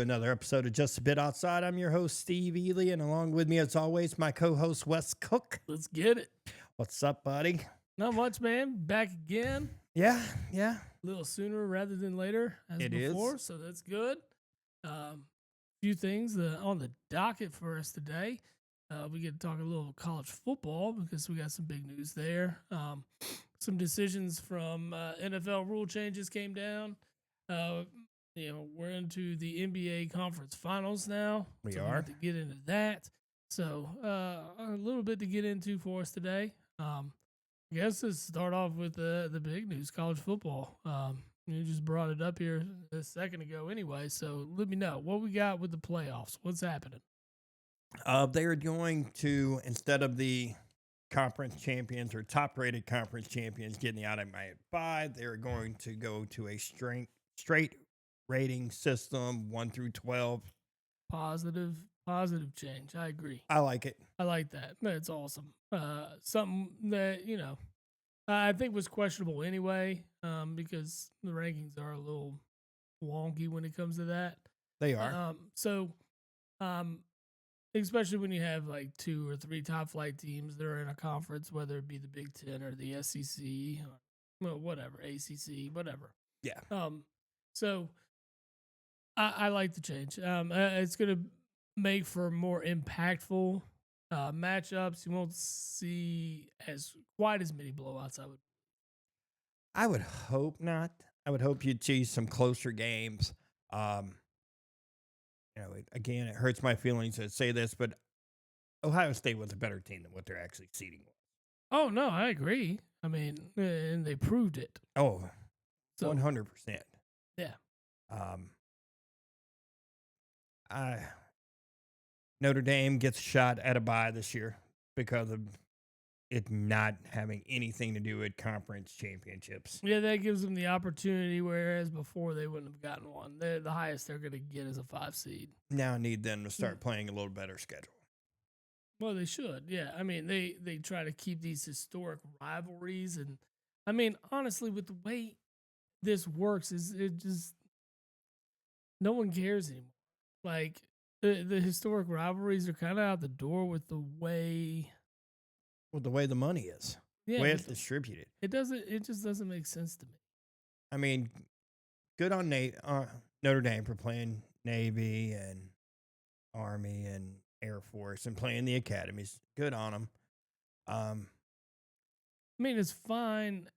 Another episode of Just a Bit Outside. I'm your host, Steve Ely, and along with me, as always, my co-host, Wes Cook. Let's get it. What's up, buddy? Not much, man. Back again. Yeah. A little sooner rather than later, as it before, is. So that's good. Few things on the docket for us today. We get to talk a little college football because we got some big news there. Some decisions from NFL rule changes came down. We're into the NBA conference finals now. We so are. We have to get into that. So a little bit to get into for us today. I guess let's start off with the big news, college football. You just brought it up here a second ago anyway. So let me know what we got with the playoffs. What's happening? They are going to, instead of the conference champions or top-rated conference champions getting the automatic bye, they're going to go to a straight rating system 1 through 12. Positive change. I agree. I like it. I like that. That's awesome. Something that I think was questionable anyway, because the rankings are a little wonky when it comes to that. They are. Especially when you have like 2 or 3 top flight teams that are in a conference, whether it be the Big Ten or the SEC or whatever, ACC, whatever. Yeah. So I like the change. It's going to make for more impactful matchups. You won't see quite as many blowouts. I would hope not. I would hope you'd see some closer games. Again, it hurts my feelings to say this, but Ohio State was a better team than what they're actually seeding was. Oh, no, I agree. I mean, and they proved it. Oh, 100%. Yeah. Notre Dame gets a shot at a bye this year because of it not having anything to do with conference championships. Yeah, that gives them the opportunity, whereas before they wouldn't have gotten one. The highest they're going to get is a 5 seed. Now I need them to start playing a little better schedule. Well, they should, yeah. I mean, they try to keep these historic rivalries, and I mean, honestly, with the way this works, is it just no one cares anymore. Like the historic rivalries are kind of out the door with the way. Well, the way the money is, the way it's distributed, it just doesn't make sense to me. I mean, good on Notre Dame for playing Navy and Army and Air Force and playing the academies. Good on them. I mean, it's fine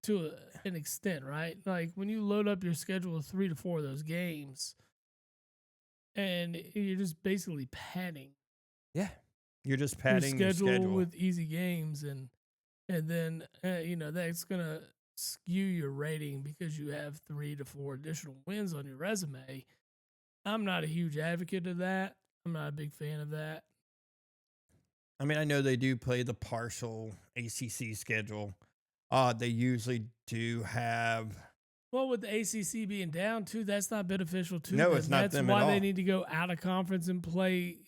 to an extent, right? Like when you load up your schedule with 3 to 4 of those games, and you're just basically padding. Yeah. You're just padding your schedule with easy games, and then that's gonna skew your rating because you have 3 to 4 additional wins on your resume. I'm not a huge advocate of that. I'm not a big fan of that. I mean, I know they do play the partial ACC schedule. They usually do have. Well, with the ACC being down too, that's not beneficial to them. No, them. it's not that's them at all. That's why they need to go out of conference and play,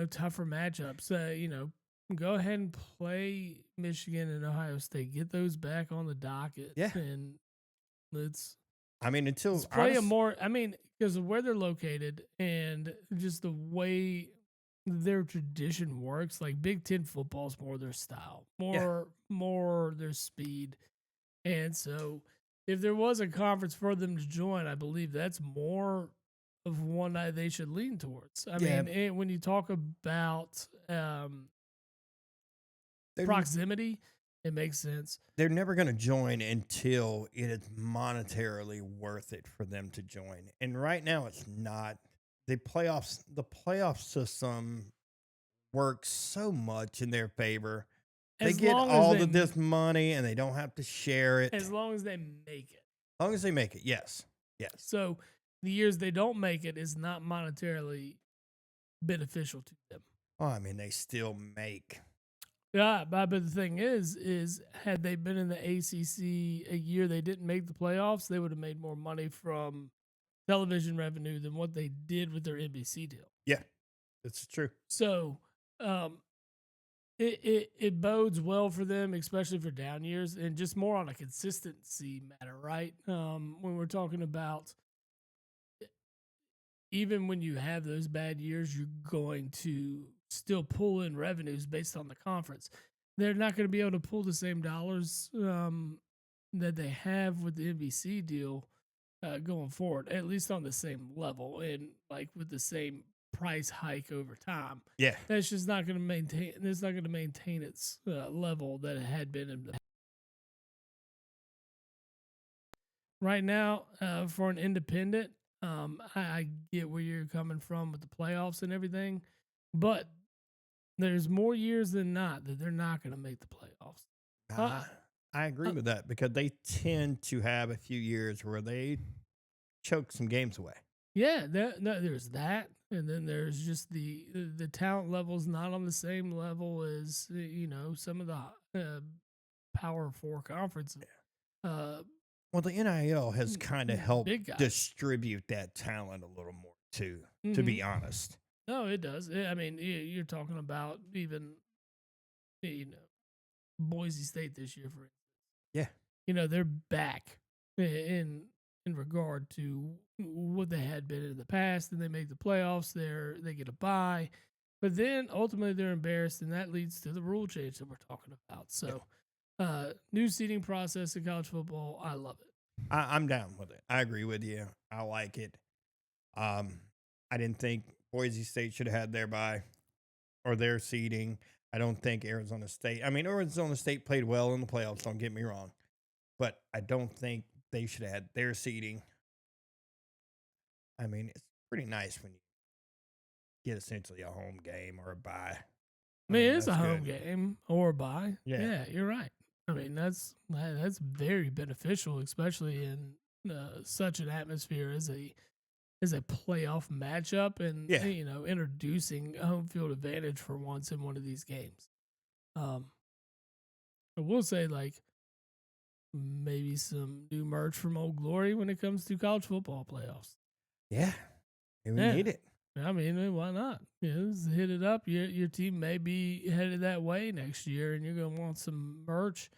tougher matchups. Go ahead and play Michigan and Ohio State. Get those back on the docket. Yeah. And let's play a more. I mean, because of where they're located and just the way their tradition works. Like Big Ten football is more their style, more their speed, and so. If there was a conference for them to join, I believe that's more of one that they should lean towards. I mean, when you talk about proximity, it makes sense. They're never going to join until it is monetarily worth it for them to join. And right now it's not. The playoff system works so much in their favor. They get all of this money and they don't have to share it. As long as they make it. As long as they make it, yes. Yes. So the years they don't make it is not monetarily beneficial to them. Well, I mean, they still make. Yeah, but the thing is had they been in the ACC a year they didn't make the playoffs, they would have made more money from television revenue than what they did with their NBC deal. Yeah, it's true. So um, it bodes well for them, especially for down years, and just more on a consistency matter, right? When we're talking about even when you have those bad years, you're going to still pull in revenues based on the conference. They're not going to be able to pull the same dollars that they have with the NBC deal going forward, at least on the same level and like with the same price hike over time. Yeah. That's just not going to maintain. It's not going to maintain its level that it had been in the right now for an independent. I get where you're coming from with the playoffs and everything, but there's more years than not that they're not going to make the playoffs. Uh, I agree with that because they tend to have a few years where they choke some games away. yeah, there's that, and then there's just the talent level's not on the same level as some of the Power Four conferences. Well, the NIL has kind of helped big guys. distribute that talent a little more too, to be honest. No, it does. I mean, you're talking about even Boise State this year, for instance. Yeah. They're back in regard to what they had been in the past, and they make the playoffs. They get a bye, but then ultimately they're embarrassed, and that leads to the rule change that we're talking about. So, new seeding process in college football, I love it. I'm down with it. I agree with you. I like it. I didn't think Boise State should have had their bye or their seeding. I don't think Arizona State. I mean, Arizona State played well in the playoffs. Don't get me wrong, but I don't think they should have had their seeding. I mean, it's pretty nice when you get essentially a home game or a bye. I mean, it's a home game or a bye. Yeah, you're right. I mean, that's very beneficial, especially in such an atmosphere as a playoff matchup, and introducing a home field advantage for once in one of these games. I will say, like, maybe some new merch from Old Glory when it comes to college football playoffs. Yeah, we need it. I mean, why not? Just hit it up. Your team may be headed that way next year, and you're going to want some merch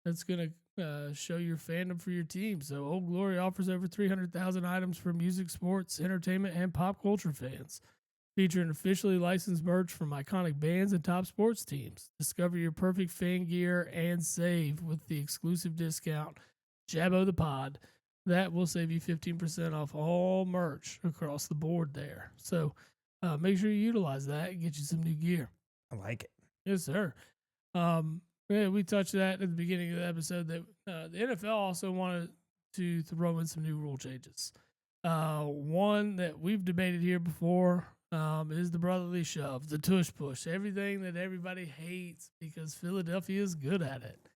that's going to show your fandom for your team. So Old Glory offers over 300,000 items for music, sports, entertainment, and pop culture fans, featuring officially licensed merch from iconic bands and top sports teams. Discover your perfect fan gear and save with the exclusive discount Jabbo the Pod. That will save you 15% off all merch across the board there. So make sure you utilize that and get you some new gear. I like it. Yes, sir. Yeah, we touched that at the beginning of the episode that the NFL also wanted to throw in some new rule changes. One that we've debated here before is the brotherly shove, the tush push, everything that everybody hates because Philadelphia is good at it.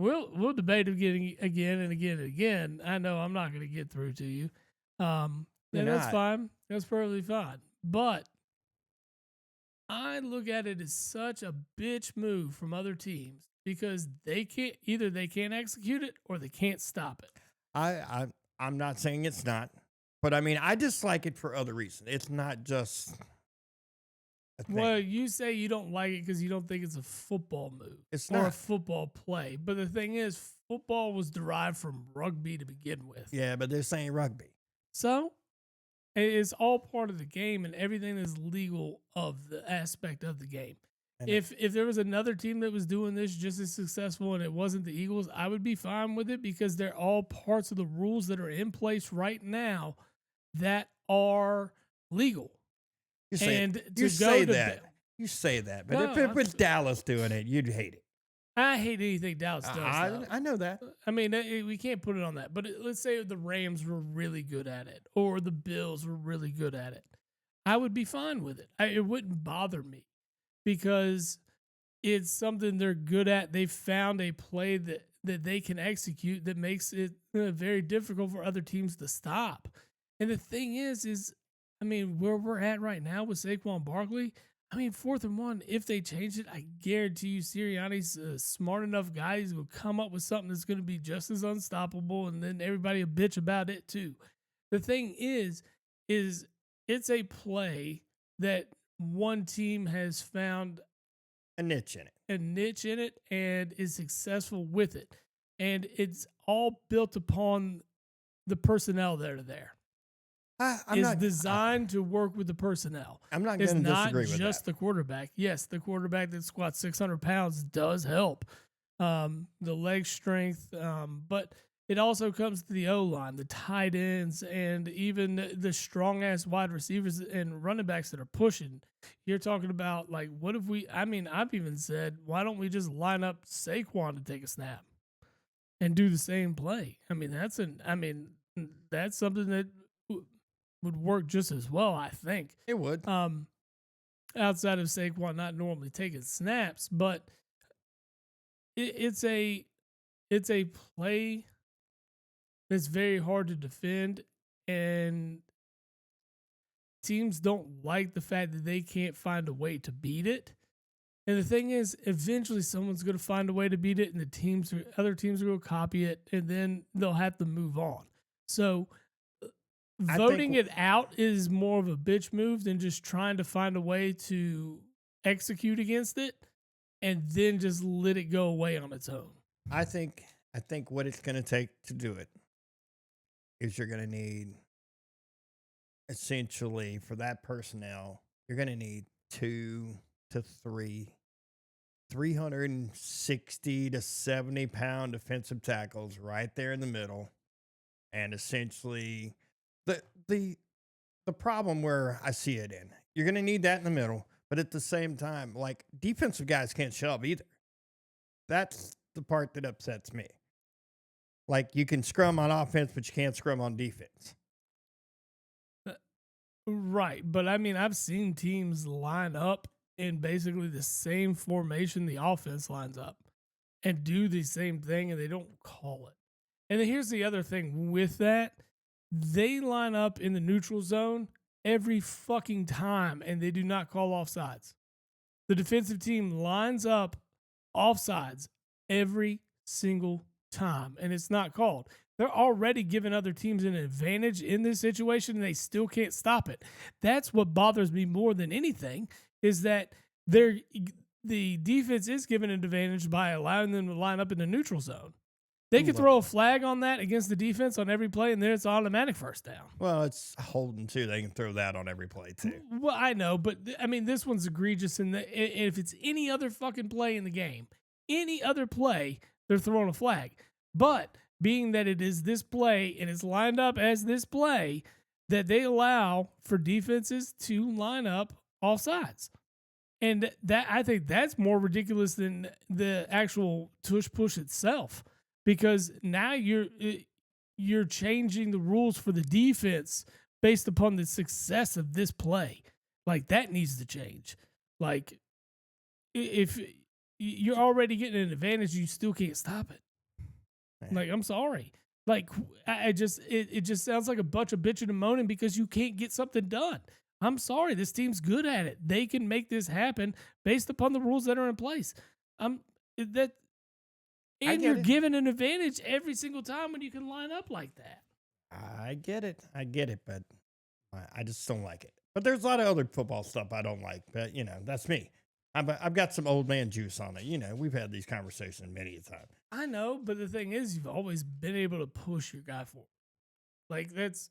We'll debate it again and again and again. I know I'm not going to get through to you. And that's fine. That's perfectly fine. But I look at it as such a bitch move from other teams because they can't execute it or they can't stop it. I'm not saying it's not, but I mean I dislike it for other reasons. It's not just a thing. Well, you say you don't like it because you don't think it's a football move. It's or not a football play. But the thing is, football was derived from rugby to begin with. Yeah, but they're saying rugby. So it's all part of the game, and everything is legal of the aspect of the game. And if there was another team that was doing this just as successful and it wasn't the Eagles, I would be fine with it because they're all parts of the rules that are in place right now that are legal. You say that, but if it was Dallas doing it, you'd hate it. I hate anything Dallas does. I know that. I mean, we can't put it on that. But let's say the Rams were really good at it or the Bills were really good at it. I would be fine with it. It wouldn't bother me because it's something they're good at. They found a play that they can execute that makes it very difficult for other teams to stop. And the thing is I mean, where we're at right now with Saquon Barkley, I mean, 4th and 1, if they change it, I guarantee you Sirianni's a smart enough guy. He's going to come up with something that's going to be just as unstoppable, and then everybody will bitch about it too. The thing is it's a play that one team has found A niche in it. a niche in it and is successful with it. And it's all built upon the personnel that are there. I'm Is not. designed to work with the personnel. I'm not It's going to not disagree with just that. the quarterback. Yes, the quarterback that squats 600 pounds does help. The leg strength, but it also comes to the O line, the tight ends, and even the strong ass wide receivers and running backs that are pushing. You're talking about like, what if we? I mean, I've even said, why don't we just line up Saquon to take a snap and do the same play? I mean, that's something that would work just as well, I think. It would. Um, Outside of Saquon not normally taking snaps, but it's a play that's very hard to defend, and teams don't like the fact that they can't find a way to beat it. And the thing is, eventually someone's going to find a way to beat it, and other teams are going to copy it, and then they'll have to move on. So I voting think. it out is more of a bitch move than just trying to find a way to execute against it and then just let it go away on its own. I think. I think what it's going to take to do it is you're going to need, essentially, for that personnel, you're going to need 360 to 70 pound defensive tackles right there in the middle, and essentially the the the problem where I see it in, you're going to need that in the middle, but at the same time, like, defensive guys can't shove either. That's the part that upsets me. Like, you can scrum on offense, but you can't scrum on defense. Right. But I mean, I've seen teams line up in basically the same formation the offense lines up and do the same thing, and they don't call it. And then here's the other thing with that, they line up in the neutral zone every fucking time, and they do not call offsides. The defensive team lines up offsides every single time, and it's not called. They're already giving other teams an advantage in this situation, and they still can't stop it. That's what bothers me more than anything, is that the defense is given an advantage by allowing them to line up in the neutral zone. They could throw a flag on that against the defense on every play, and then it's automatic first down. Well, it's holding too. They can throw that on every play too. Well, I know, but I mean, this one's egregious. If it's any other fucking play in the game, any other play, they're throwing a flag. But being that it is this play and it's lined up as this play, that they allow for defenses to line up all sides. And that, I think that's more ridiculous than the actual tush push itself, because now you're changing the rules for the defense based upon the success of this play. Like, that needs to change. Like, if you're already getting an advantage, you still can't stop it. Like, I'm sorry. Like, it just sounds like a bunch of bitching and moaning because you can't get something done. I'm sorry. This team's good at it. They can make this happen based upon the rules that are in place. And you're given an advantage every single time when you can line up like that. I get it, but I just don't like it. But there's a lot of other football stuff I don't like. But that's me. I've got some old man juice on it. We've had these conversations many a time. I know, but the thing is, you've always been able to push your guy forward. Like, that's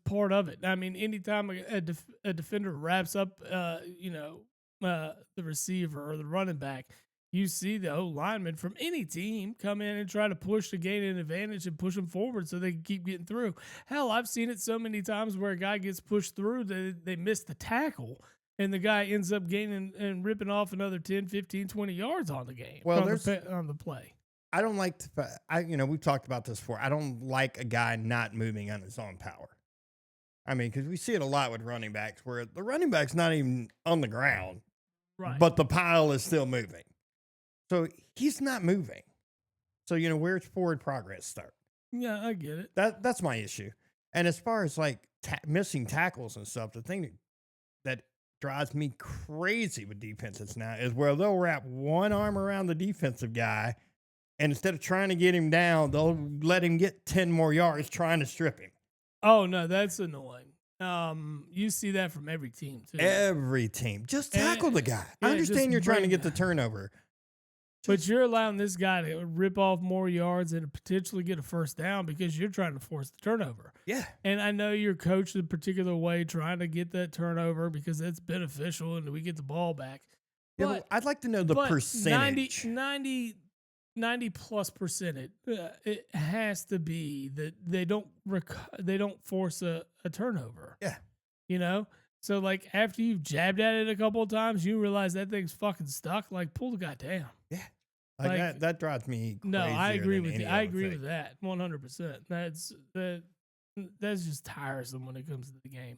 part of it. I mean, anytime a defender wraps up, the receiver or the running back, you see the O lineman from any team come in and try to push to gain an advantage and push them forward so they can keep getting through. Hell, I've seen it so many times where a guy gets pushed through that they miss the tackle, and the guy ends up gaining and ripping off another 10, 15, 20 yards on the game. Well, on the play. I don't like we've talked about this before. I don't like a guy not moving on his own power. I mean, because we see it a lot with running backs where the running back's not even on the ground, right, but the pile is still moving. So he's not moving. So, where's forward progress start? Yeah, I get it. That's my issue. And as far as, like, missing tackles and stuff. The thing that drives me crazy with defenses now is where they'll wrap one arm around the defensive guy, and instead of trying to get him down, they'll let him get 10 more yards trying to strip him. Oh no, that's annoying. You see that from every team too. Every team. Just tackle the guy. I Yeah, understand you're trying to get the bring- turnover. But you're allowing this guy to rip off more yards and potentially get a first down because you're trying to force the turnover. Yeah. And I know you're coached a particular way, trying to get that turnover because that's beneficial and we get the ball back. Yeah, But I'd like to know the percentage. 90 plus percent, it has to be that they don't force a turnover. Yeah. You know? So like after you've jabbed at it a couple of times, you realize that thing's fucking stuck. Like pull the guy down. Yeah. Like, Like, that drives me crazy. No, I agree with you. I agree with that 100%. That's just tiresome when it comes to the game.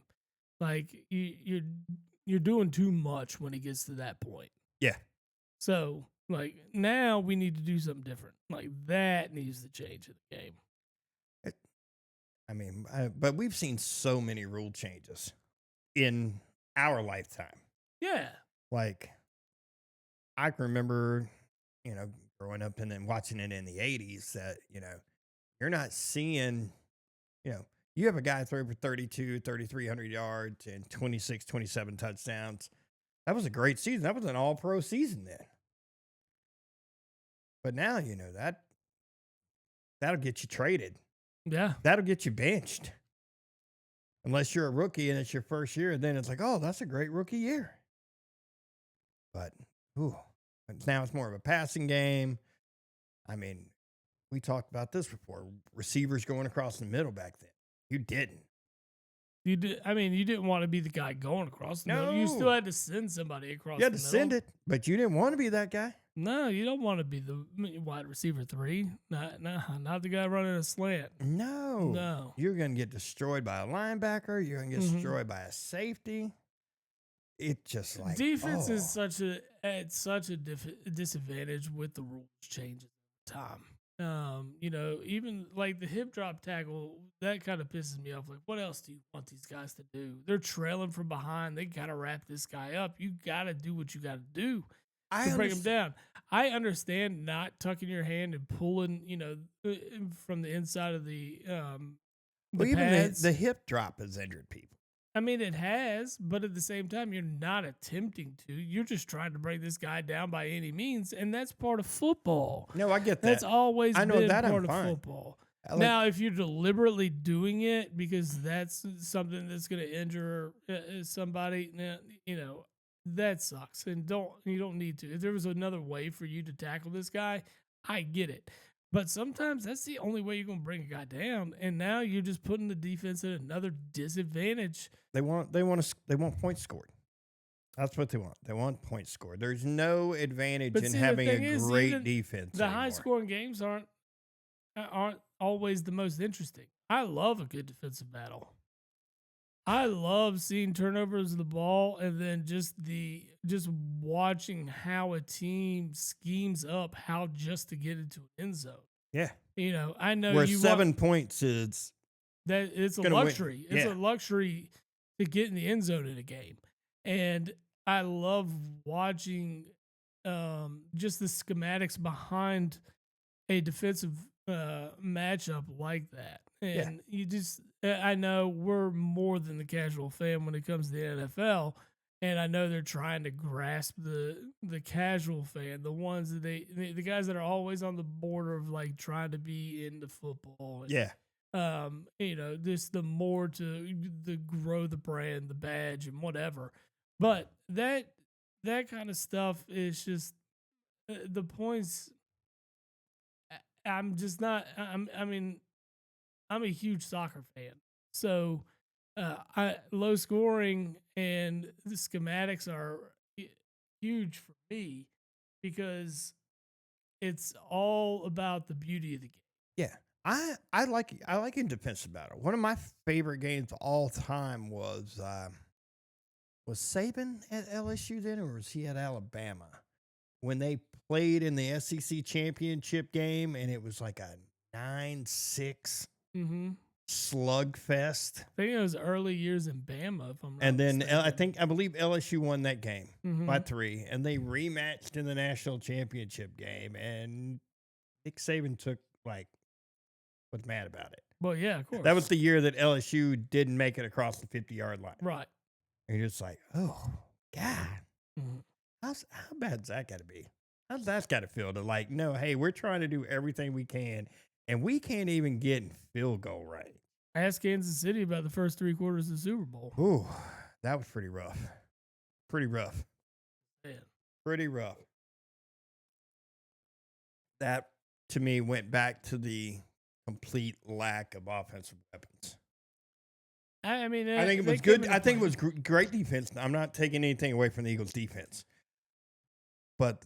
Like you're doing too much when it gets to that point. Yeah. So like now we need to do something different. Like that needs to change in the game. I mean, but we've seen so many rule changes in our lifetime. Yeah. Like, I can remember, growing up and then watching it in the 80s that, you're not seeing, you have a guy throw for 3,300 yards and 26, 27 touchdowns. That was a great season. That was an all-pro season then. But now, that'll get you traded. Yeah. That'll get you benched. Unless you're a rookie and it's your first year, and then it's like, oh, that's a great rookie year. But, now it's more of a passing game. I mean, we talked about this before. Receivers going across the middle back then. You didn't. You did. I mean, you didn't want to be the guy going across the middle. You still had to send somebody across. You had the to middle. send it, but you didn't want to be that guy. No, you don't want to be the wide receiver 3. Not the guy running a slant. No. You're going to get destroyed by a linebacker. You're going to get destroyed by a safety. It's just like defense is at such a disadvantage with the rules changing time. Even like the hip drop tackle, that kind of pisses me off. Like, what else do you want these guys to do? They're trailing from behind. They got to wrap this guy up. You got to do what you got to do to break him down. I understand not tucking your hand and pulling, from the inside of the even the hip drop has injured people. I mean, it has, but at the same time, you're not attempting to. You're just trying to bring this guy down by any means, and that's part of football. No, I get that. That's always I know been that part I'm of fine. football. Now, if you're deliberately doing it because that's something that's going to injure somebody, that sucks. And you don't need to. If there was another way for you to tackle this guy, I get it. But sometimes that's the only way you're going to bring a guy down. And now you're just putting the defense at another disadvantage. They want points scored. That's what they want. They want points scored. There's no advantage in having a great defense. The high scoring games aren't always the most interesting. I love a good defensive battle. I love seeing turnovers of the ball and then just watching how a team schemes up how just to get into an end zone. Yeah. I know where 7 points is that it's a luxury. It's a luxury to get in the end zone in a game. And I love watching just the schematics behind a defensive matchup like that. And I know we're more than the casual fan when it comes to the NFL. And I know they're trying to grasp the casual fan, the ones that the guys that are always on the border of like trying to be into football. And, just the more to grow the brand, the badge, and whatever. But that kind of stuff is just the points. I'm just not. I'm a huge soccer fan, so low scoring and the schematics are huge for me because it's all about the beauty of the game. Yeah. I like in defensive battle. One of my favorite games of all time was Saban at LSU then, or was he at Alabama? When they played in the SEC championship game and it was like a 9-6. Mm-hmm. slugfest. I think it was early years in Bama, if I'm not And then mistaken. I believe LSU won that game by Mhm. 3, and they rematched in the national championship game, and Nick Saban was mad about it. Well, yeah, of That was course. the year that LSU didn't make it across the 50-yard line. Right. And you're just like, oh God, Mhm. how bad's that got to be? How's that got to feel to no, hey, we're trying to do everything we can, and we can't even get in field goal range. Ask Kansas City about the first 3 quarters of the Super Bowl. Ooh, that was pretty rough. Pretty rough. Man. Pretty rough. That to me went back to the complete lack of offensive weapons. I mean, I think it they was came good. into I think it play. was great defense. I'm not taking anything away from the Eagles' defense, but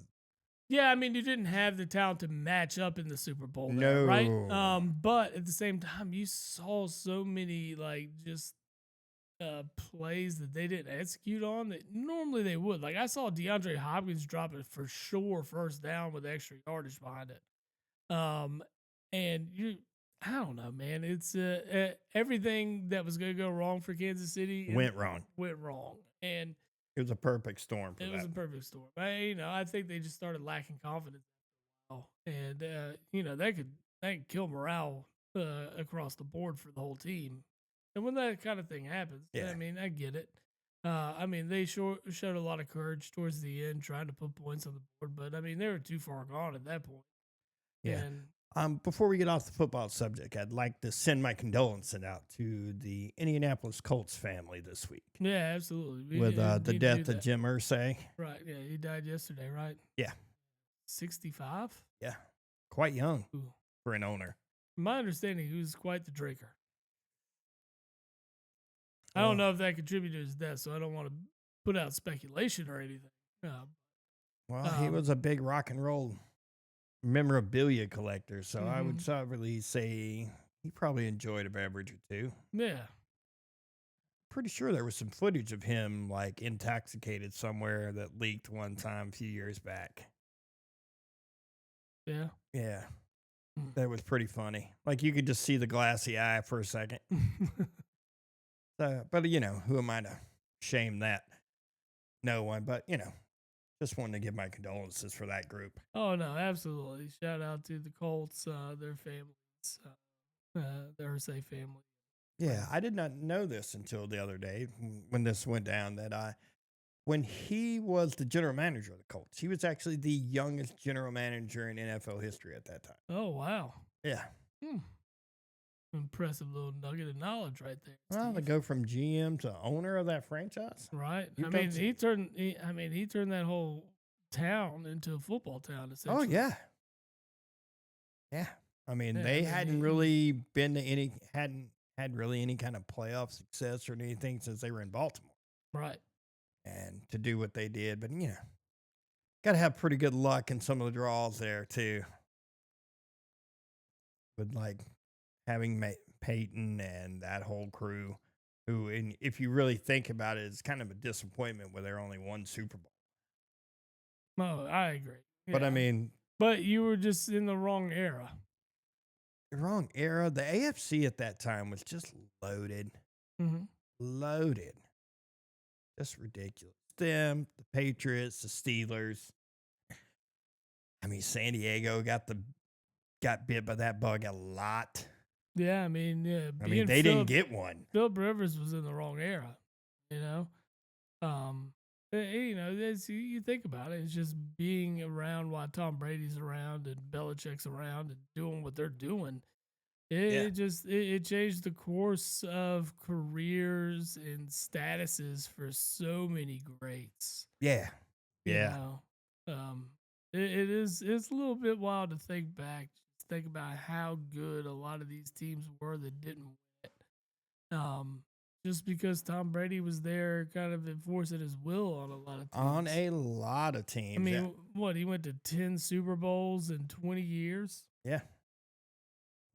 Yeah, I mean, you didn't have the talent to match up in the Super Bowl there, right? no, But at the same time, you saw so many just plays that they didn't execute on that normally they would. Like I saw DeAndre Hopkins drop it for sure first down with extra yardage behind it. And I don't know, man. It's everything that was going to go wrong for Kansas City and went wrong. went wrong, and It was a perfect storm for it was that. a perfect storm. I think they just started lacking confidence, and that could kill morale across the board for the whole team. And when that kind of thing happens, Yeah, I mean, I get it. I mean, they showed a lot of courage towards the end, trying to put points on the board, but I mean, they were too far gone at that point. yeah. And Before we get off the football subject, I'd like to send my condolences out to the Indianapolis Colts family this week yeah, absolutely, we with the need to do death of that. Jim Irsay. Right? Yeah, he died yesterday, right? Yeah, 65. yeah, quite young Ooh. for an owner. From my understanding, he was quite the drinker. I don't Well, know if that contributed to his death, so I don't want to put out speculation or anything. he Um, was a big rock and roll memorabilia collector, so I would mhm. probably say he probably enjoyed a beverage or two. Yeah, Pretty sure there was some footage of him intoxicated somewhere that leaked one time a few years back. yeah. Yeah, that was pretty funny. Like you could just see the glassy eye for a second. But who am I to shame that? No one. But just wanted to give my condolences for that group. Oh no, absolutely. Shout out to the Colts, their families, their safe family, Yeah, friends. I did not know this until the other day when this went down. When he was the general manager of the Colts, he was actually the youngest general manager in NFL history at that time. Oh wow, Yeah. hmm. Impressive little nugget of knowledge right there, Well, to Steve. go from GM to owner of that franchise, Right? you've I done mean, some. he turned that whole town into a football town Oh essentially. yeah, yeah. I mean, Yeah, I they mean, hadn't really been to any hadn't had really any kind of playoff success or anything since they were in Baltimore, right. and to do what they did, but got to have pretty good luck in some of the draws there too, with having Peyton and that whole crew. Who, and if you really think about it, it's kind of a disappointment where they're only one Super Bowl. No, I agree. But I Yeah, mean, but you were just in the wrong era. the wrong era. The AFC at that time was just loaded, Mm-hmm. loaded, just ridiculous. Them, the Patriots, the Steelers. I mean, San Diego got bit by that bug a lot. Yeah, I mean, yeah, I mean, being they didn't get one. Philip Rivers was in the wrong era. You know, as you think about it, it's just being around while Tom Brady's around and Belichick's around and doing what they're doing. Yeah, It changed the course of careers and statuses for so many greats. yeah, You yeah. know, um, it's a little bit wild to think back. Just think about how good a lot of these teams were that didn't win it. Just because Tom Brady was there, kind of enforcing his will on a lot of On teams. a lot of I teams. Yeah, mean, what he went to 10 Super Bowls in 20 years, yeah.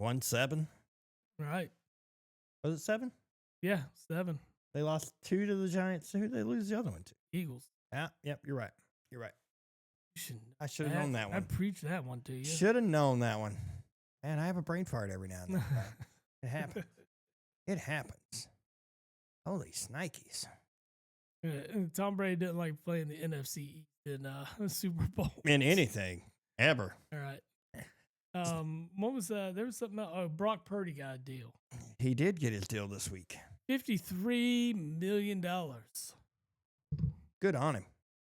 1-7. right? Was it 7? Yeah, 7 They lost 2 to the Giants. Who did they lose the other one to? Eagles. Yeah, yep. You're right. You're right. You should I should have known that I one. preached that one to you. Should have known that one. Man, I have a brain fart every now and then. It happens. It happens. Holy snikes. And Tom Brady didn't like playing the NFC East in the Super Bowl. In anything, ever. All right. What was there was something else. Oh, Brock Purdy got a deal. He did get his deal this week. $53 million. Good on him.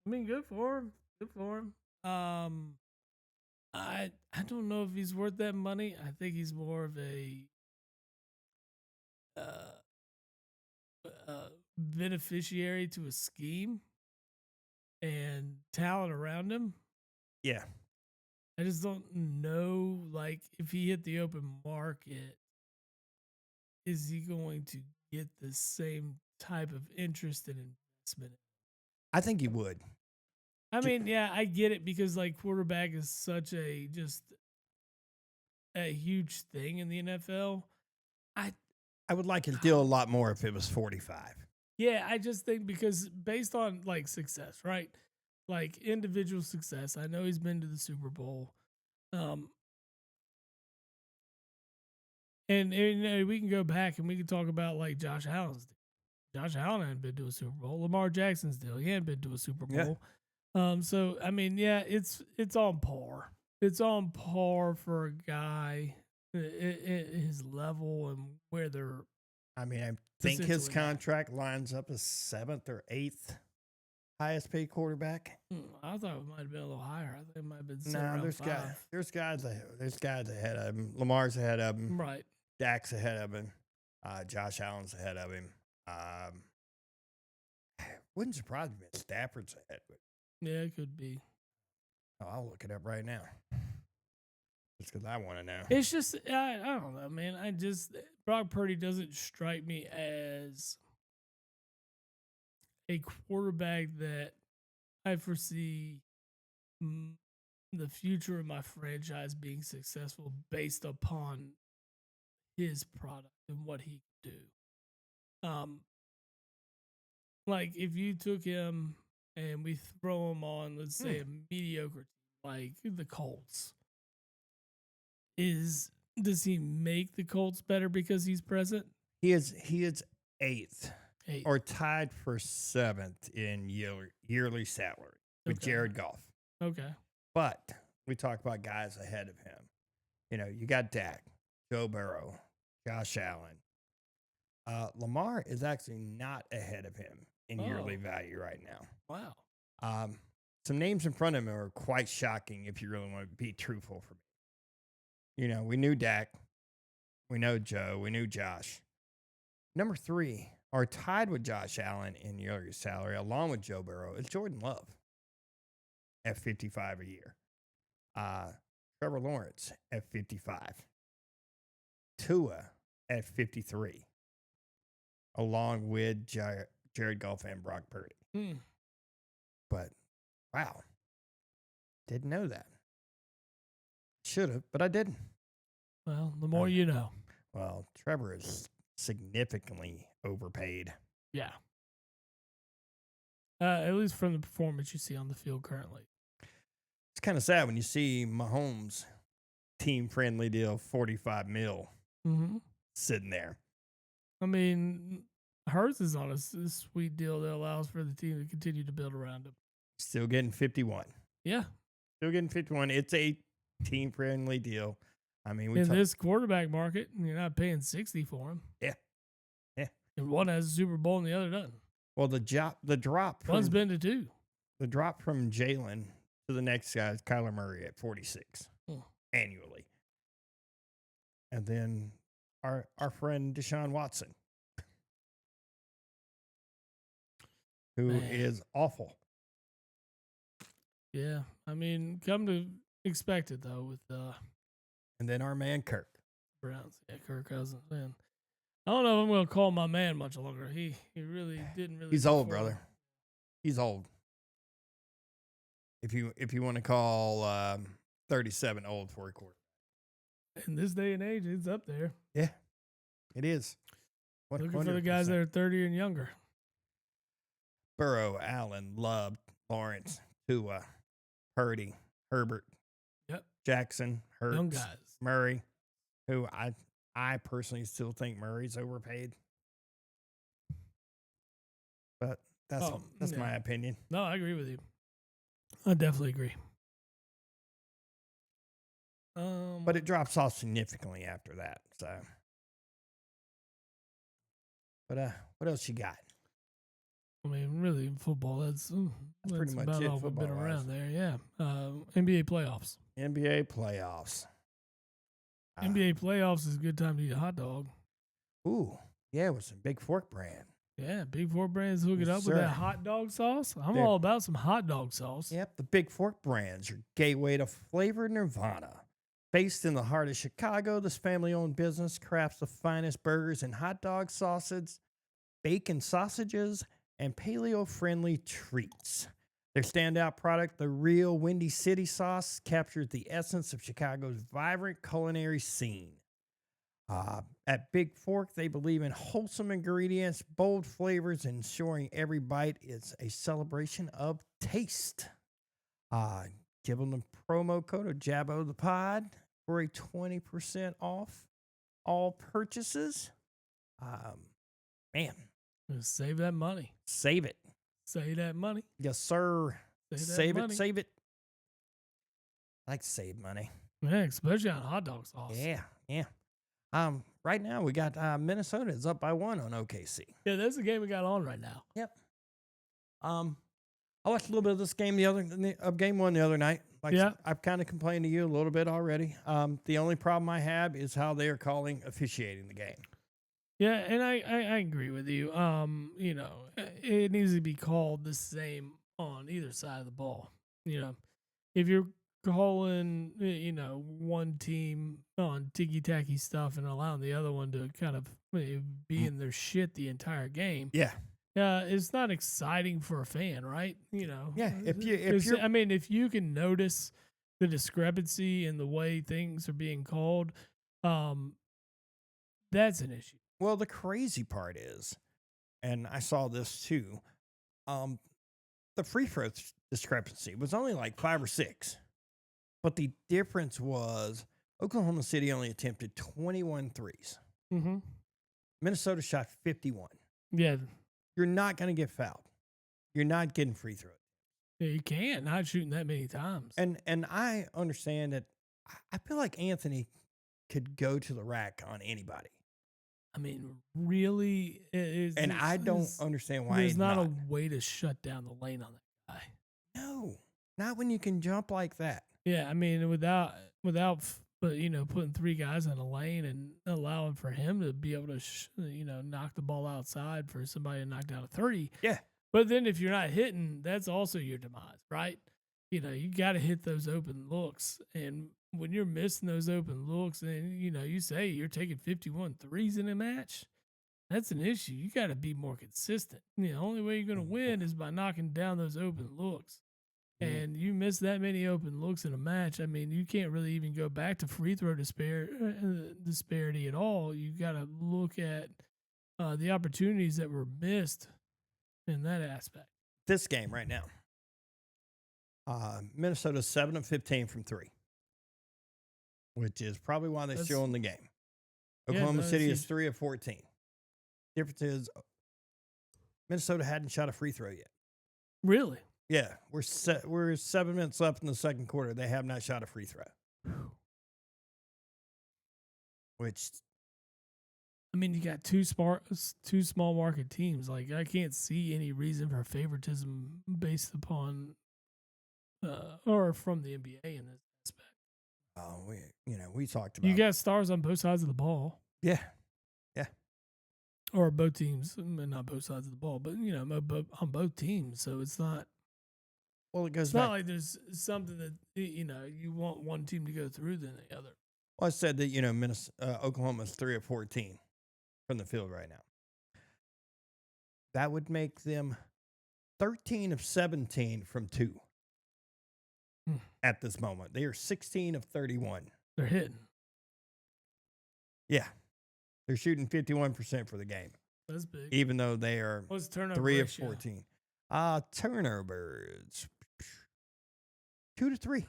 I mean, good for him. Good for him. I don't know if he's worth that money. I think he's more of a beneficiary to a scheme and talent around him. Yeah. I just don't know, like, if he hit the open market, is he going to get the same type of interest and investment? I think he would. I mean, yeah, I get it because like quarterback is such a just a huge thing in the NFL. I would like his deal a lot more if it was 45. Yeah, I just think because based on like success, right? Like individual success. I know he's been to the Super Bowl. And you know, we can go back and we can talk about like Josh Allen's deal. Josh Allen hadn't been to a Super Bowl. Lamar Jackson's deal. He hadn't been to a Super Bowl. So I mean, yeah, it's on par. It's on par for a guy at his level and where they're. I mean, I think his contract lines up as 7th or 8th highest paid quarterback. I thought it might have been a little higher. I think it might have been there's guys ahead of him. Lamar's ahead of him. Right. Dak's ahead of him. Josh Allen's ahead of him. Wouldn't surprise me if Stafford's ahead. But yeah, it could be. Oh, I'll look it up right now. Just because I want to know. It's just, I don't know, man. Brock Purdy doesn't strike me as a quarterback that I foresee the future of my franchise being successful based upon his product and what he could do. Like if you took him and we throw him on, let's say, a mediocre team like the Colts, does he make the Colts better because he's present? He is 8th. Or tied for 7th in yearly salary with Jared Goff. Okay. But we talk about guys ahead of him. You know, you got Dak, Joe Burrow, Josh Allen. Lamar is actually not ahead of him in yearly value right now. Wow. Some names in front of him are quite shocking if you really want to be truthful for me. You know, we knew Dak. We know Joe. We knew Josh. Number 3 are tied with Josh Allen in yearly salary, along with Joe Burrow, is Jordan Love at $55 a year. Trevor Lawrence at $55. Tua at $53, along with Jared Goff and Brock Purdy. But, wow. Didn't know that. Should have, but I didn't. Well, the more you know. Well, Trevor is significantly overpaid. Yeah. At least from the performance you see on the field currently. It's kind of sad when you see Mahomes' team-friendly deal, $45 million, sitting there. I mean, Hurts is on a sweet deal that allows for the team to continue to build around him. Still getting 51. Yeah. Still getting 51. It's a team-friendly deal. I mean, in this quarterback market, you're not paying 60 for him. Yeah. And one has a Super Bowl and the other doesn't. Well, the drop. One's been to 2. The drop from Jalen to the next guy is Kyler Murray at 46 annually. And then our friend Deshaun Watson, who is awful. Yeah. I mean, come to expect it, though, with and then our man Kirk Browns. Yeah, Kirk Cousins, man. I don't know if I'm going to call my man much longer. He really didn't really. He's old, brother. He's old. If you want to call 37 old for a quarter. In this day and age, it's up there. Yeah, it is. Looking for the guys that are 30 and younger. Burrow, Allen, Love, Lawrence, Tua, Purdy, Herbert, Yep, Jackson, Hurts, young guys. Murray, who I personally still think Murray's overpaid, but Oh, that's yeah. my opinion. No, I agree with you. I definitely agree. But it drops off significantly after that. So, but what else you got? I mean, really, in football, That's pretty that's much about it all we've been football wise. around there. Yeah. NBA playoffs. NBA playoffs. NBA playoffs is a good time to eat a hot dog. Ooh, yeah, with some Big Fork brand. Yeah, Big Four brands hook it Yes, up with sir. that hot dog sauce. I'm They're, all about some hot dog sauce. yep, the Big Fork brands, your gateway to flavor nirvana. Based in the heart of Chicago, this family-owned business crafts the finest burgers and hot dog sauces, bacon sausages, and paleo-friendly treats. Their standout product, the real Windy City sauce, captures the essence of Chicago's vibrant culinary scene. At Big Fork, they believe in wholesome ingredients, bold flavors, ensuring every bite is a celebration of taste. Uh, Give them the promo code of Jabbo the Pod for a 20% off all purchases. Um, Man, Just save that money. save it. Save that money. Yes, sir. Save that Save it, money. save it. I like to save money. Yeah, especially on hot dog sauce. Yeah, yeah. Right now we got Minnesota is up by 1 on OKC. Yeah, that's the game we got on right now. Yep. I watched a little bit of this game game one the other night. Like Yeah. I've kind of complained to you a little bit already. The only problem I have is how they are calling officiating the game. Yeah, and I agree with you. You know, it needs to be called the same on either side of the ball. You know, if you're calling, one team on ticky tacky stuff and allowing the other one to kind of be in their shit the entire game, Yeah. it's not exciting for a fan, right? You know, Yeah. If you're I mean, if you can notice the discrepancy in the way things are being called, um, that's an issue. well, the crazy part is, and I saw this too. Um, the free throw discrepancy was only like 5 or 6, but the difference was Oklahoma City only attempted 21 threes. Mm-hmm. Minnesota shot 51. Yeah, You're not going to get fouled. You're not getting free throws. yeah, you can't not shooting that many times. And I understand that. I feel like Anthony could go to the rack on anybody, I mean, really, and I don't understand why there's he's not not. a way to shut down the lane on that guy. No, not when you can jump like that. Yeah, I mean, but putting 3 guys in a lane and allowing for him to be able to, knock the ball outside for somebody to knock down a 3. Yeah, But then if you're not hitting, that's also your demise, right? You got to hit those open looks. And when you're missing those open looks and, you say you're taking 51 threes in a match, that's an issue. You got to be more consistent. The only way you're going to win is by knocking down those open looks. And you miss that many open looks in a match. I mean, you can't really even go back to free throw disparity at all. You got to look at the opportunities that were missed in that aspect. this game right now. Minnesota's 7 of 15 from 3, which is probably why they're still in the game. Oklahoma City is 3 of 14. Difference is Minnesota hadn't shot a free throw yet. Really? Yeah, we're 7 minutes left in the second quarter. They have not shot a free throw. Which, I mean, you got two small market teams. Like, I can't see any reason for favoritism based upon or from the NBA in this aspect. we talked about. You got stars on both sides of the ball. Yeah, or both teams, not both sides of the ball, but on both teams. So it's not. Well, it goes It's back. not like there's something that you want one team to go through than the other. Well, I said that Oklahoma's 3 of 14 from the field right now. That would make them 13 of 17 from 2 at this moment. They are 16 of 31. They're hitting. Yeah, they're shooting 51% for the game. That's big. Even though they are What's turnover 3 ratio? of 14. Turnovers 2 to 3.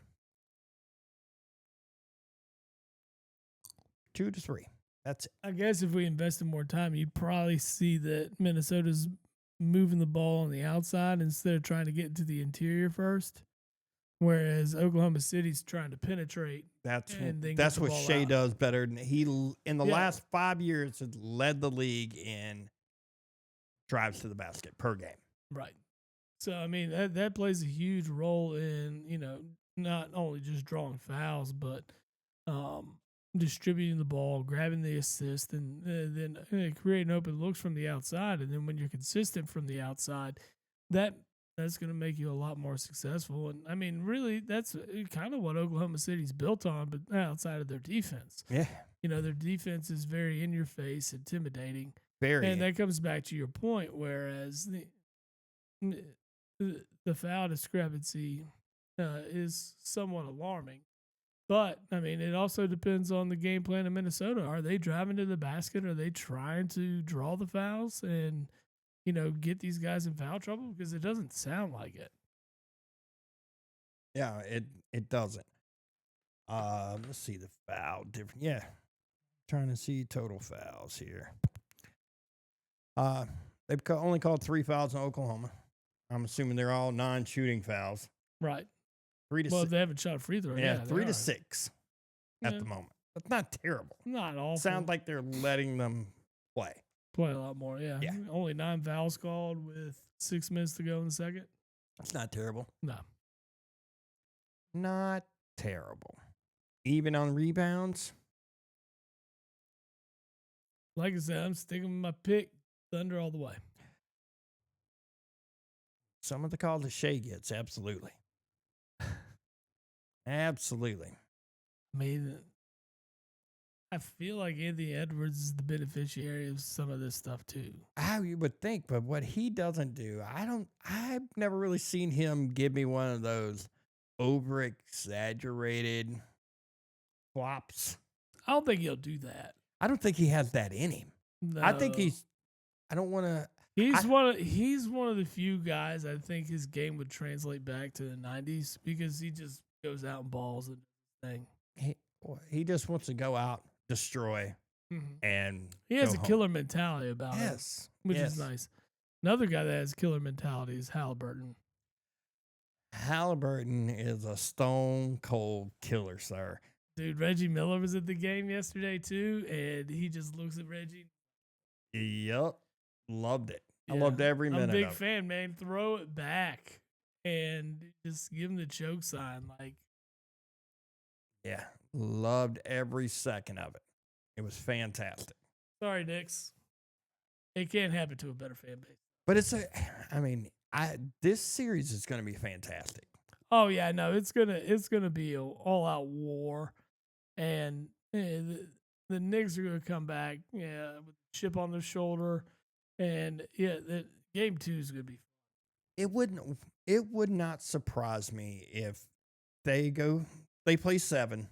2 to 3. That's I guess if we invested more time, you'd probably see that Minnesota's moving the ball on the outside instead of trying to get to the interior first. Whereas Oklahoma City's trying to penetrate and then get that's the what ball Shea out. does better than in the Yeah, last 5 years has led the league in drives to the basket per game. right. So I mean that plays a huge role in not only just drawing fouls but um, distributing the ball, grabbing the assist, and then creating open looks from the outside. And then when you're consistent from the outside, that that's going to make you a lot more successful. And I mean, really, that's kind of what Oklahoma City's built on, but outside of their defense. Yeah, Their defense is very in your face, intimidating, and very. that comes back to your point. Whereas the foul discrepancy is somewhat alarming. But I mean, it also depends on the game plan of Minnesota. Are they driving to the basket? Are they trying to draw the fouls and get these guys in foul trouble? Because it doesn't sound like it. Yeah, it doesn't. Let's see the foul different. Yeah, trying to see total fouls here. Uh, only called 3 fouls in Oklahoma. I'm assuming they're all non-shooting fouls. Right. Three to Well, if six. they haven't shot a free throw, Yeah, they 3 to 6 at Yeah. the moment. That's not terrible. Not awful. Sounds like they're letting them play. Play a lot more. Yeah. Yeah. Only 9 fouls called with 6 minutes to go in the second. That's not terrible. No. Not terrible. Even on rebounds. Like I said, I'm sticking with my pick. Thunder all the way. Some of the calls that Shea gets, absolutely. Absolutely. I mean, I feel like Anthony Edwards is the beneficiary of some of this stuff too. How you would think, but what he doesn't do, I've never really seen him give me one of those over exaggerated flops. I don't think he'll do that. I don't think he has that in him. No. I think I don't want to. He's one of the few guys I think his game would translate back to the 90s because he just goes out and balls and thing. He just wants to go out, destroy, and he has a home. killer mentality about it, which yes. is nice. Another guy that has killer mentality is Halliburton. Halliburton is a stone cold killer, sir. Dude, Reggie Miller was at the game yesterday too, and he just looks at Reggie. Yep. Loved it. Yeah. I loved every minute. I'm a big fan, man. Throw it back and just give him the choke sign. Like, yeah, loved every second of it. It was fantastic. Sorry, Knicks. It can't happen to a better fan base. But this series is going to be fantastic. Oh yeah, no, it's gonna be an all out war, and the Knicks are gonna come back, with a chip on their shoulder. And game 2 is gonna be fun. It would not surprise me if they play 7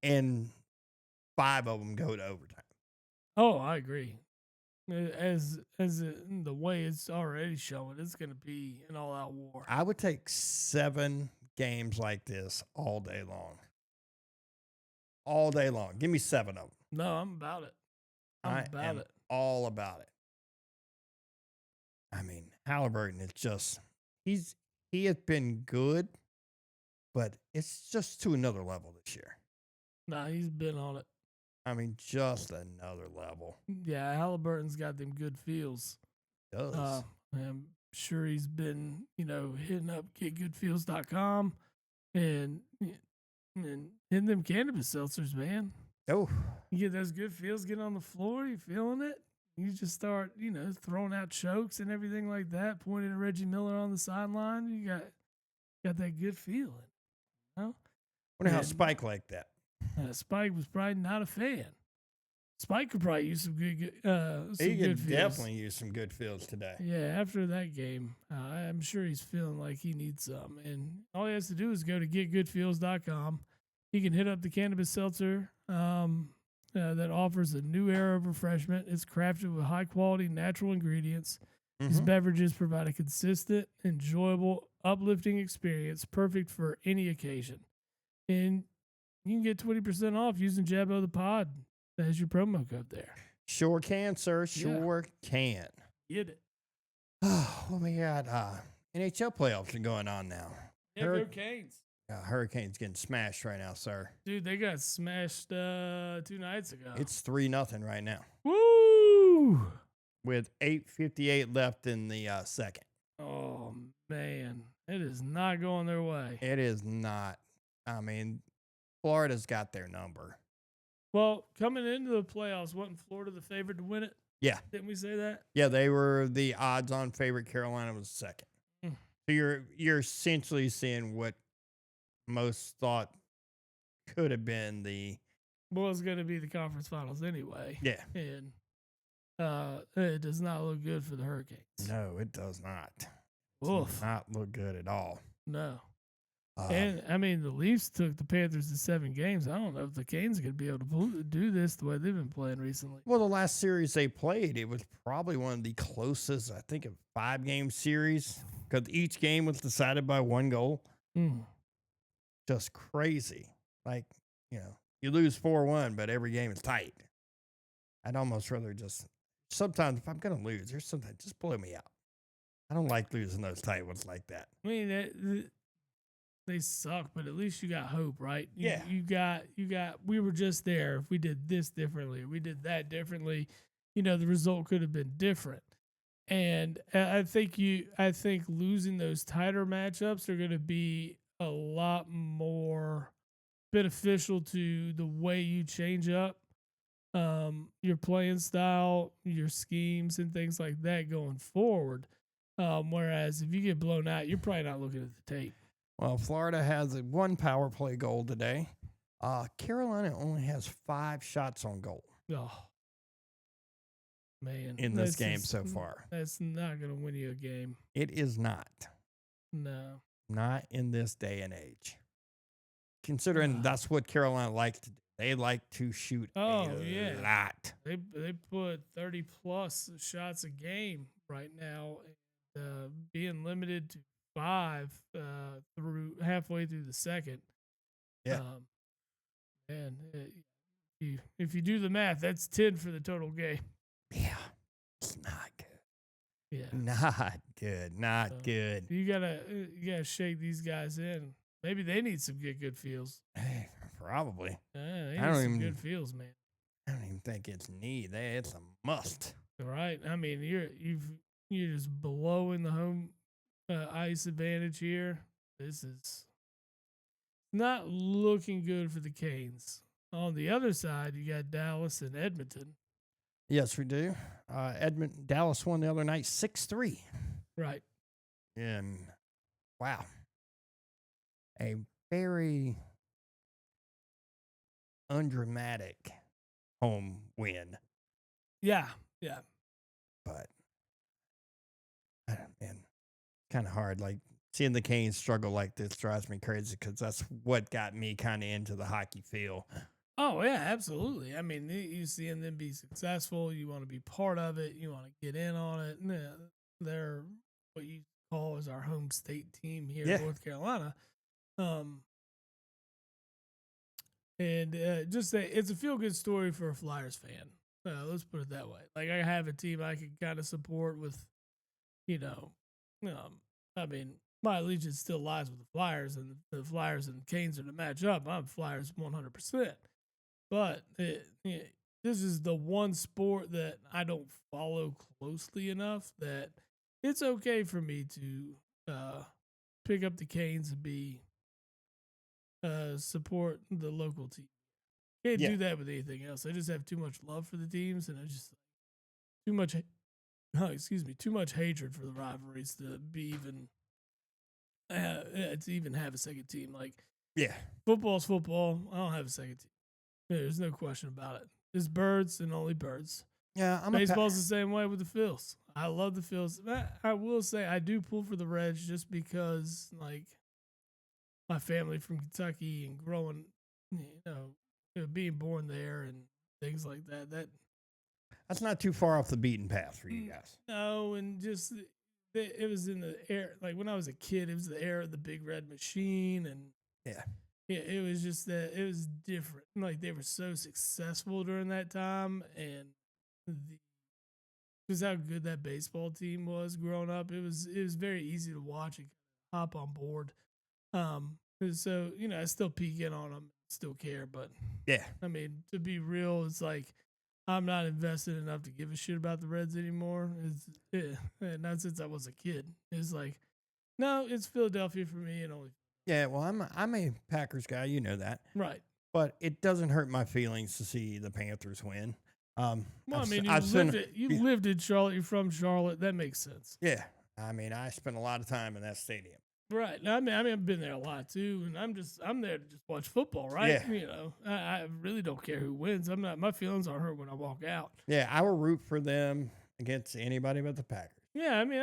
and 5 of them go to overtime. Oh, I agree. As the way it's already showing, it's gonna be an all out war. I would take 7 games like this all day long. All day long. Give me 7 of them. No, I'm about it. I am all about it. I mean, Halliburton is just he has been good, but it's just to another level this year. Nah, he's been on it. I mean, just another level. Yeah, Halliburton's got them good feels. He does. I'm sure he's been, hitting up getgoodfeels.com and hitting them cannabis seltzers, man. Oh. You get those good feels, get on the floor, you feeling it? You just start, throwing out chokes and everything like that, pointing at Reggie Miller on the sideline. You got that good feeling. Wonder how Spike liked that. Spike was probably not a fan. Spike could probably use some good he good could feels. definitely use some good feels today. Yeah, after that game, I'm sure he's feeling like he needs some. And all he has to do is go to getgoodfeels.com. He can hit up the cannabis seltzer that offers a new era of refreshment. It's crafted with high-quality natural ingredients. His beverages provide a consistent, enjoyable, uplifting experience, perfect for any occasion. And you can get 20% off using Jabbo the Pod. There's your promo code there. Sure can, sir. Yeah. Sure can. Get it. Oh, we got NHL playoffs are going on now. Yeah, go Canes. Hurricanes getting smashed right now, sir. Dude, they got smashed 2 nights ago. It's 3-0 right now Woo! with 8:58 left in the second. Oh, man. It is not going their way. It is not. I mean, Florida's got their number. Well, coming into the playoffs, wasn't Florida the favorite to win it? Yeah. Didn't we say that? Yeah, they were the odds-on favorite. Carolina was second. Mm. So you're essentially seeing what most thought could have been the Was going to be the conference finals anyway. yeah. And it does not look good for the Hurricanes. No, it does not. Oof. Does not look good at all. No. And I mean, the Leafs took the Panthers to 7 games. I don't know if the Canes are going to be able to do this the way they've been playing recently. Well, the last series they played, it was probably one of the closest, I think, of 5-game series because each game was decided by 1 goal. Mm. Just crazy. Like, you lose 4-1, but every game is tight. I'd almost rather just sometimes if I'm going to lose, there's sometimes just blow me out. I don't like losing those tight ones like that. I mean, they suck, but at least you got hope, right? Yeah. You got, we were just there. If we did this differently, or we did that differently, the result could have been different. And I think losing those tighter matchups are going to be a lot more beneficial to the way you change up your playing style, your schemes, and things like that going forward. Whereas if you get blown out, you're probably not looking at the tape. Well, Florida has 1 power play goal today. Carolina only has 5 shots on goal. Oh, man. In this game so far. That's not going to win you a game. It is not. No. Not in this day and age. Considering that's what Carolina likes to do. They like to shoot a lot. They put 30-plus shots a game right now, being limited to 5 through halfway through the second. Yeah. And if you do the math, that's 10 for the total game. Yeah. It's not good. Yeah. Not good. Not good. You gotta shake these guys in. Maybe they need some good feels. Hey, probably. They need some good feels, man. I don't even think it's need. It's a must. Right. I mean, you're just blowing the home ice advantage here. This is not looking good for the Canes. On the other side, you got Dallas and Edmonton. Yes, we do. Dallas won the other night 6-3. Right. And wow. A very undramatic home win. Yeah. Yeah. But man, kind of hard. Like seeing the Canes struggle like this drives me crazy because that's what got me kind of into the hockey feel. Oh yeah, absolutely. I mean, you seeing them be successful, you want to be part of it, you want to get in on it. And they're what you call as our home state team here in North Carolina. And just say it's a feel good story for a Flyers fan. Let's put it that way. Like I have a team I can kind of support with, I mean, my allegiance still lies with the Flyers, and the Flyers and Canes are to match up. I'm Flyers 100%. But this is the one sport that I don't follow closely enough that it's okay for me to pick up the Canes and be support the local team. Can't do that with anything else. I just have too much love for the teams, and I just too much hatred for the rivalries to be even to even have a second team. Like football's football. I don't have a second team. There's no question about it. It's birds and only birds. Yeah, Baseball's the same way with the Phils. I love the Phils. I will say I do pull for the Reds just because, like, my family from Kentucky and growing, being born there and things like that. That's not too far off the beaten path for you guys. No, and just it was in the air. Like when I was a kid, it was the era of the Big Red Machine, and Yeah, it was just that it was different. Like they were so successful during that time, and the, just how good that baseball team was growing up. It was very easy to watch and hop on board. And so I still peek in on them, still care, but Yeah. I mean, to be real, it's like I'm not invested enough to give a shit about the Reds anymore. Not since I was a kid. It's like, no, it's Philadelphia for me, and only Yeah. Well, I'm a Packers guy. You know that. right. But it doesn't hurt my feelings to see the Panthers win. Well, I mean, I've spent you yeah, lived in Charlotte. You're from Charlotte. That makes sense, yeah. I mean, I spent a lot of time in that stadium. right? I mean, I've been there a lot too, and I'm there to just watch football, right? Yeah, I really don't care who wins. I'm not. My feelings aren't hurt when I walk out. yeah. I will root for them against anybody but the Packers. Yeah, I mean,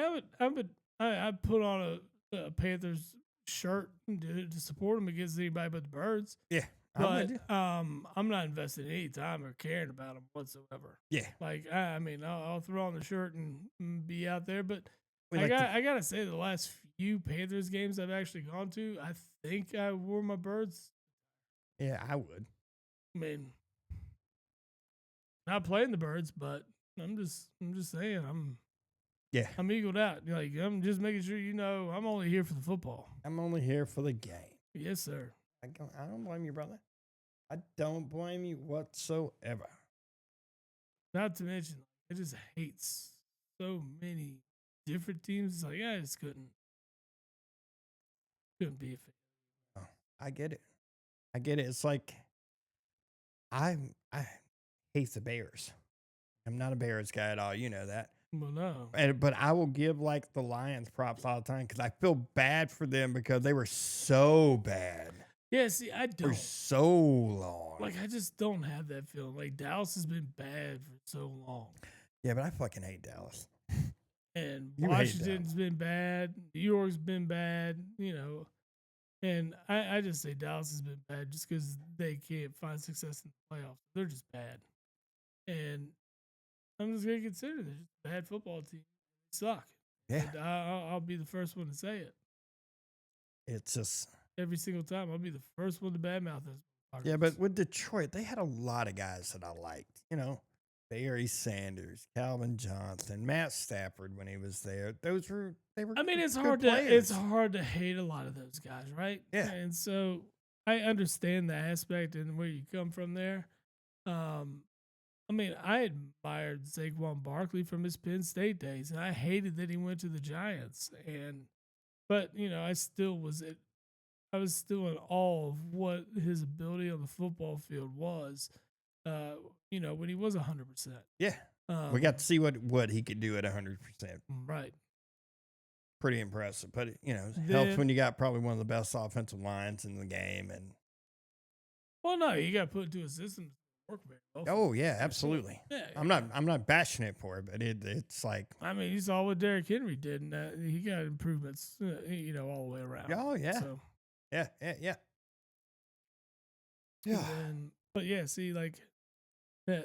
I'd put on a Panthers shirt to support them against anybody but the Birds. Yeah, I'm with But you. I'm not investing any time or caring about them whatsoever. Yeah, Like I mean, I'll throw on the shirt and be out there. But we like to. I gotta say, the last few Panthers games I've actually gone to, I think I wore my Birds. Yeah, I would. I mean, not playing the Birds, but I'm just saying Yeah, I'm eagled out. Like I'm just making sure I'm only here for the football. I'm only here for the game. Yes, sir. I don't blame you, brother. I don't blame you whatsoever. Not to mention, I just hate so many different teams. It's like I just couldn't be a fan. Oh, I get it. I get it. It's like I hate the Bears. I'm not a Bears guy at all. You know that. Well, no. But I will give like the Lions props all the time because I feel bad for them because they were so bad Yeah, see, I for don't. so long. Like, I just don't have that feeling. Like, Dallas has been bad for so long. Yeah, but I fucking hate Dallas. And You hate Washington's been bad. New York's been bad. And I just say Dallas has been bad just because they can't find success in the playoffs. They're just bad. And I'm just going to consider they're just a bad football team. They suck. Yeah, And I'll be the first one to say it. it's just Every single time, I'll be the first one to badmouth those. yeah. But with Detroit, they had a lot of guys that I liked. Barry Sanders, Calvin Johnson, Matt Stafford when he was there. They were. I mean, it's good hard players. to hate a lot of those guys, right? Yeah. And so I understand the aspect and where you come from there. I mean, I admired Saquon Barkley from his Penn State days, and I hated that he went to the Giants. But I was still in awe of what his ability on the football field was. When he was 100%. Yeah, we got to see what he could do at 100%. Right. Pretty impressive, but it helps Then- when you got probably one of the best offensive lines in the game. And Well, no, you got put into a system to work very well. oh yeah, absolutely. Yeah, I'm not bashing it for it, but it's like I mean, you saw what Derrick Henry did, and he got improvements, all the way around. oh yeah, So, yeah. but yeah, see, like,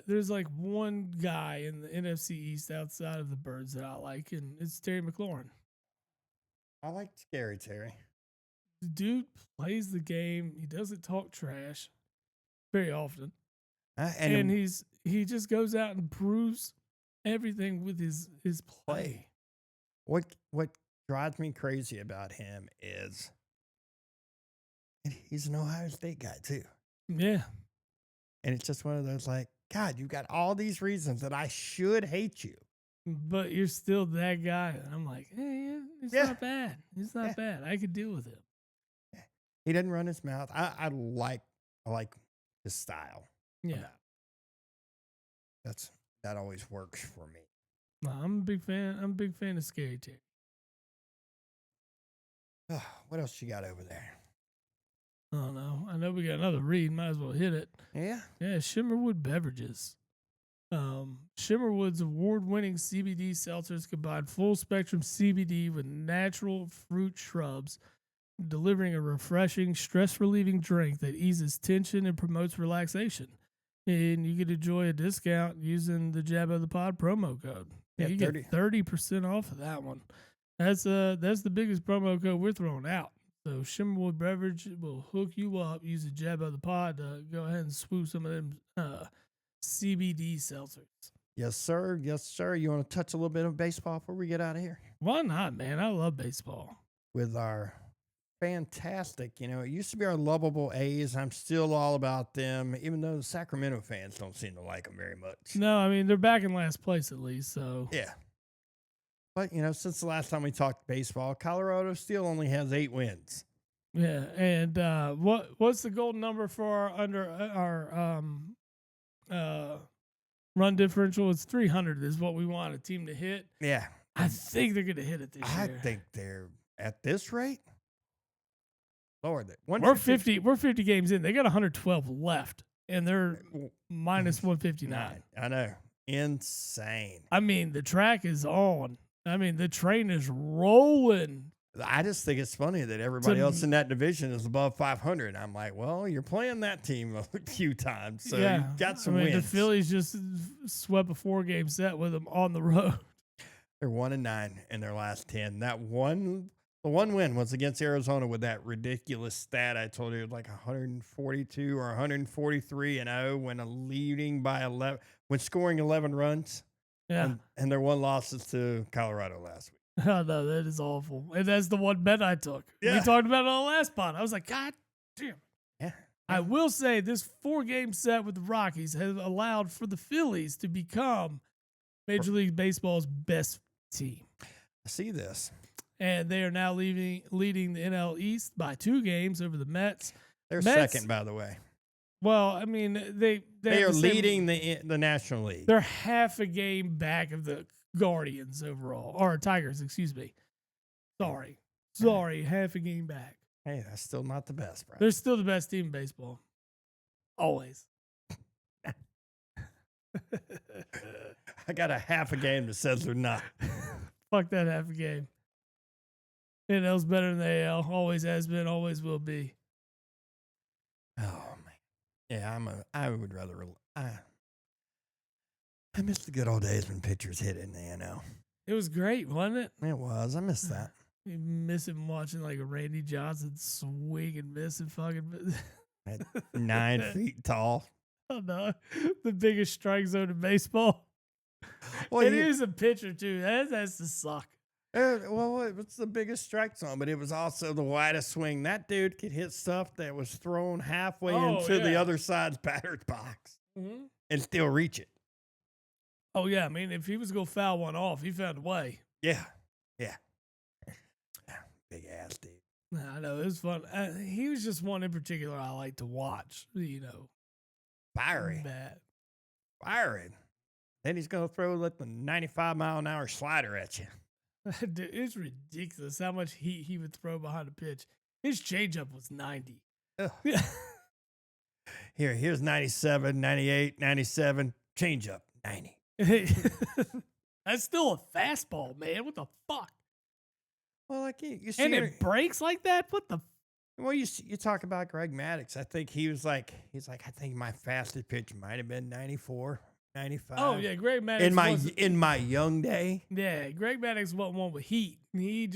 there's like one guy in the NFC East outside of the Birds that I like, and it's Terry McLaurin. I like Scary Terry. The dude plays the game. He doesn't talk trash very often, and he just goes out and proves everything with his play. What drives me crazy about him is he's an Ohio State guy too. Yeah. And it's just one of those like, God, you got all these reasons that I should hate you. But you're still that guy. And I'm like, hey, it's not bad. It's not bad. I could deal with it. Yeah. He doesn't run his mouth. I like his style. Yeah. That always works for me. No, I'm a big fan. I'm a big fan of Scary Terry. What else you got over there? I don't know. I know we got another read. Might as well hit it. Yeah. Yeah, Shimmerwood Beverages. Shimmerwood's award-winning CBD seltzers combine full-spectrum CBD with natural fruit shrubs, delivering a refreshing, stress-relieving drink that eases tension and promotes relaxation. And you can enjoy a discount using the Jab of the Pod promo code. Yeah, you get 30% off of that one. That's the biggest promo code we're throwing out. So Shimmerwood Beverage will hook you up. Use the jab of the pod to go ahead and swoop some of them CBD seltzers. Yes, sir. Yes, sir. You want to touch a little bit of baseball before we get out of here? Why not, man? I love baseball. With our fantastic, it used to be our lovable A's. I'm still all about them, even though the Sacramento fans don't seem to like them very much. No, I mean, they're back in last place at least, so. Yeah. But, since the last time we talked baseball, Colorado still only has 8 wins. Yeah, and what's the golden number for our run differential? It's 300 is what we want a team to hit. Yeah. I think they're going to hit it this year. I think they're at this rate. Lord, we're 50 games in. They got 112 left, and they're minus 159. I know. Insane. I mean, the track is on. I mean, the train is rolling. I just think it's funny that everybody else in that division is above 500. I'm like, well, you're playing that team a few times, so you got some wins. The Phillies just swept a 4-game set with them on the road. They're 1-9 in their last 10. The one win was against Arizona with that ridiculous stat I told you, like 142 or 143-0 when leading by 11, when scoring 11 runs. Yeah, and their one loss is to Colorado last week. Oh no, that is awful, and that's the one bet I took. Yeah. We talked about it on the last pod. I was like, God damn. Yeah. I will say this 4-game set with the Rockies has allowed for the Phillies to become Major League Baseball's best team. I see this. And they are now leading the NL East by 2 games over the Mets. They're second, by the way. Well, I mean, they are leading the National League. They're half a game back of the Guardians overall, or Tigers, excuse me. Sorry, half a game back. Hey, that's still not the best, bro. They're still the best team in baseball. Always. I got a half a game that says they're not. Fuck that half a game. NL's better than the AL. Always has been, always will be. Oh, man. Yeah, I would rather. I miss the good old days when pitchers hit in the NL. It was great, wasn't it? It was. I miss that. You miss him watching like a Randy Johnson swing and miss and fucking. At 9 feet tall. Oh no, the biggest strike zone in baseball. Well, he was a pitcher too. That has to suck. Well, it's the biggest strike zone, but it was also the widest swing. That dude could hit stuff that was thrown halfway into the other side's batter's box and still reach it. Oh yeah, I mean, if he was gonna foul one off, he found a way. Yeah. Big ass dude. I know, it was fun. He was just one in particular I like to watch. Fiery. Fiery. Then he's gonna throw like the 95-mile-an-hour slider at you. Dude, it's ridiculous how much heat he would throw behind a pitch. His changeup was 90. Yeah. Here's 97, 98, 97, changeup, 90. That's still a fastball, man. What the fuck? Well, like you see, and it breaks like that. What the? Well, you talk about Greg Maddux. I think he's like, I think my fastest pitch might have been 94. 95. Oh yeah, Greg Maddux in my young day. Yeah, Greg Maddux wasn't one with heat. He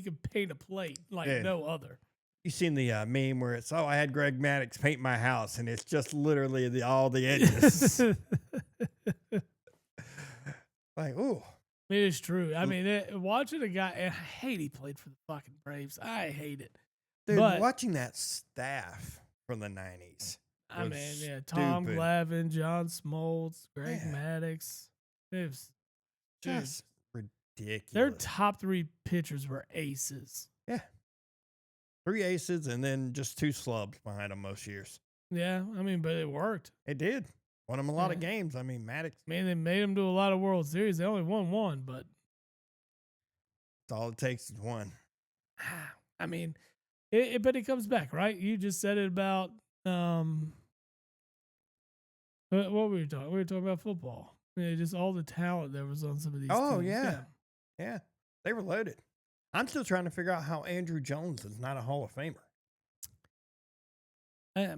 could paint a plate like no other. You seen the meme where it's I had Greg Maddux paint my house, and it's just literally all the edges. Like, ooh, it is true. I mean, watching a guy, and I hate he played for the fucking Braves. I hate it, dude. Watching that staff from the '90s. I mean, yeah, Tom Glavine, John Smoltz, Greg Maddux. It was just ridiculous. Their top 3 pitchers were aces. Yeah. 3 aces and then just 2 slubs behind them most years. Yeah, I mean, but it worked. It did. Won them a lot of games. I mean, Maddux. Man, they made them do a lot of World Series. They only won 1, but. That's all it takes is 1. I mean, but it comes back, right? You just said it about. What were we talking? We were talking about football. Yeah, just all the talent that was on some of these teams. Oh, yeah. They were loaded. I'm still trying to figure out how Andrew Jones is not a Hall of Famer.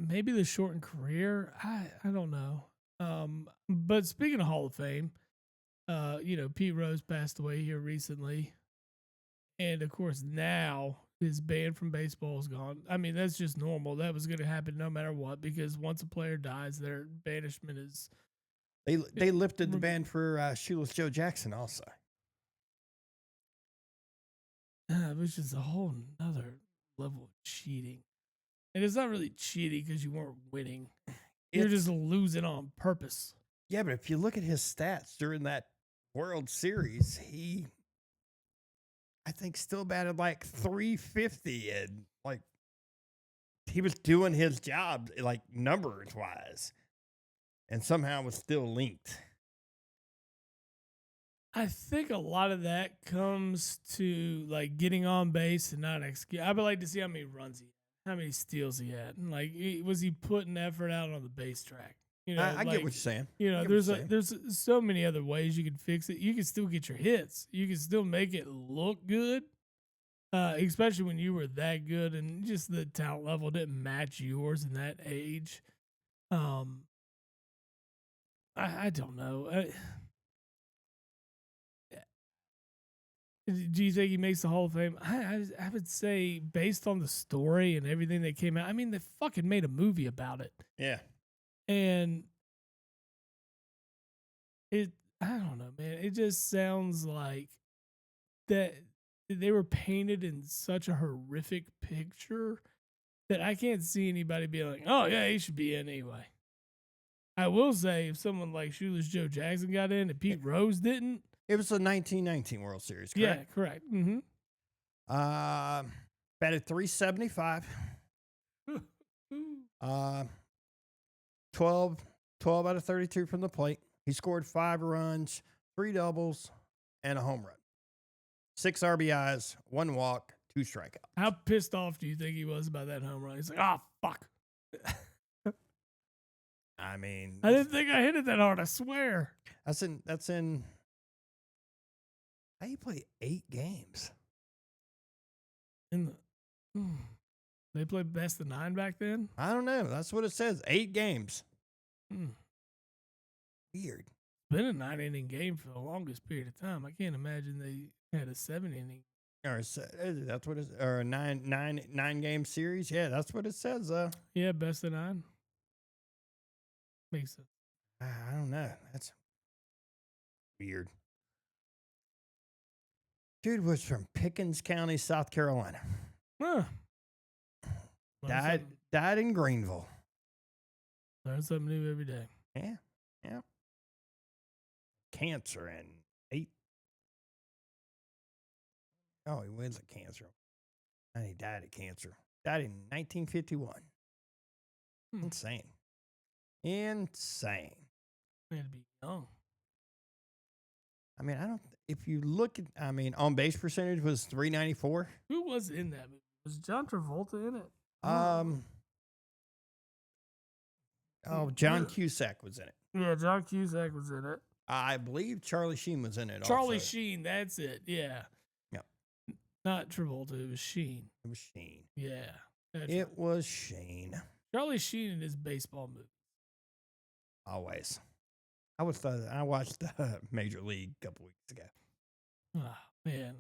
Maybe the shortened career. I don't know. But speaking of Hall of Fame, Pete Rose passed away here recently. And, of course, now his ban from baseball is gone. I mean, that's just normal. That was going to happen no matter what because once a player dies, their banishment is They lifted the ban removed. for Shoeless Joe Jackson also. Which is a whole nother level of cheating. And it's not really cheating because you weren't winning. You're just It's losing on purpose. yeah, but if you look at his stats during that World Series, he I think still batted like 350 and like he was doing his job like numbers wise and somehow was still linked. I think a lot of that comes to like getting on base and not execute. I would like to see how many runs he had, how many steals he had. And like, was he putting effort out on the base track? You know, I get like, what you're saying. you I know, get what you're saying. there's so many other ways you can fix it. You can still get your hits. You can still make it look good. Especially when you were that good and just the talent level didn't match yours in that age. Um, I don't know. Do you think he makes the Hall of Fame? I would say based on the story and everything that came out. I mean, they fucking made a movie about it, Yeah. and it. I don't know, man. It just sounds like that they were painted in such a horrific picture that I can't see anybody being like, "Oh yeah, he should be in anyway." I will say, if someone like Shoeless Joe Jackson got in and Pete Rose didn't, It was the 1919 World Series, yeah, correct? correct. Mm-hmm. Uh, batted 375. Uh, 12, 12 out of 32 from the plate. He scored 5 runs, 3 doubles, and a home run. 6 RBIs, 1 walk, 2 strikeouts. How pissed off do you think he was about that home run? He's like, "Oh fuck." I mean, I didn't think I hit it that hard. I swear. that's in. How you play 8 games? In the, they played best of 9 back then. I don't know. That's what it says. 8 games. Hmm. Weird. Been a 9 inning game for the longest period of time. I can't imagine they had a 7 inning. Or that's what it's or a nine game series. Yeah, that's what it says. Yeah, best of 9. Makes sense. I don't know. That's weird. Dude was from Pickens County, South Carolina. Huh. Died in Greenville. Learn something new every day. Yeah, yeah. Cancer and 8. Oh, he wins a cancer. And he died of cancer. Died in 1951. Insane. Insane. Had to be young. I mean, I don't. If you look at, I mean, on base percentage was 394. Who was in that movie? Was John Travolta in it? Oh, John Cusack was in it. Yeah, John Cusack was in it. I believe Charlie Sheen was in it. Charlie also. Sheen, that's it. Yeah. Yeah. Not Travolta, it was Sheen. It was Sheen. Yeah. It was Sheen. Charlie Sheen in his baseball movie. Always. I watched Major League a couple weeks ago. Oh, man.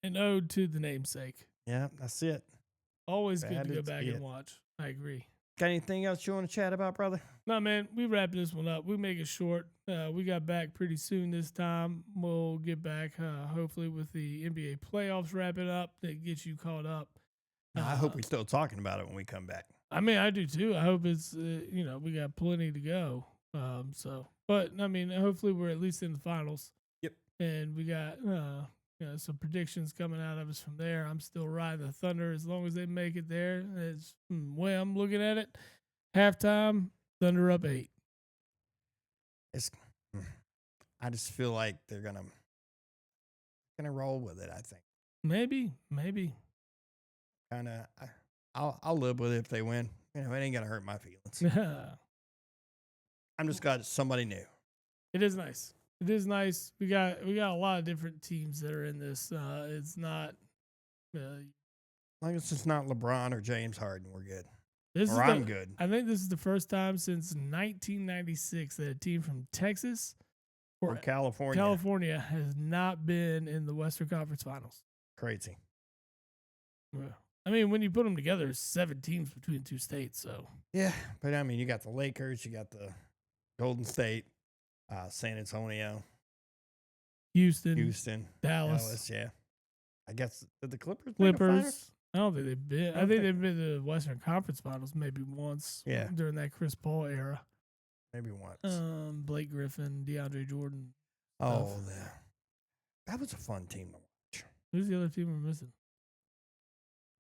An ode to the namesake. Yeah, that's it. Always good to go back and watch. I agree. Got anything else you want to chat about, brother? No, man, we wrap this one up. We make it short. We got back pretty soon this time. We'll get back hopefully with the NBA playoffs wrapping up that gets you caught up. I hope we're still talking about it when we come back. I mean, I do too. I hope it's, we got plenty to go. But I mean, hopefully we're at least in the finals. Yep. And we got, some predictions coming out of us from there. I'm still riding the Thunder as long as they make it there. It's the way I'm looking at it. Halftime, Thunder up 8. I just feel like they're gonna roll with it. I think Maybe. kind of. I'll live with it if they win. It ain't gonna hurt my feelings. I'm just glad it's somebody new. It is nice. It is nice. We got a lot of different teams that are in this. It's not. As long as it's not LeBron or James Harden, we're good. I'm good. I think this is the first time since 1996 that a team from Texas or California has not been in the Western Conference Finals. Crazy. Yeah. I mean, when you put them together, it's 7 teams between 2 states. So Yeah, but I mean, you got the Lakers, you got the Golden State, San Antonio, Houston, Houston, Dallas, Dallas. Yeah, I guess did the Clippers make a final? Clippers. I don't think they've been. I don't think think- they've been to the Western Conference Finals maybe once. Yeah. During that Chris Paul era. Maybe once. Blake Griffin, DeAndre Jordan. Oh, that was a fun team to watch. Who's the other team we're missing?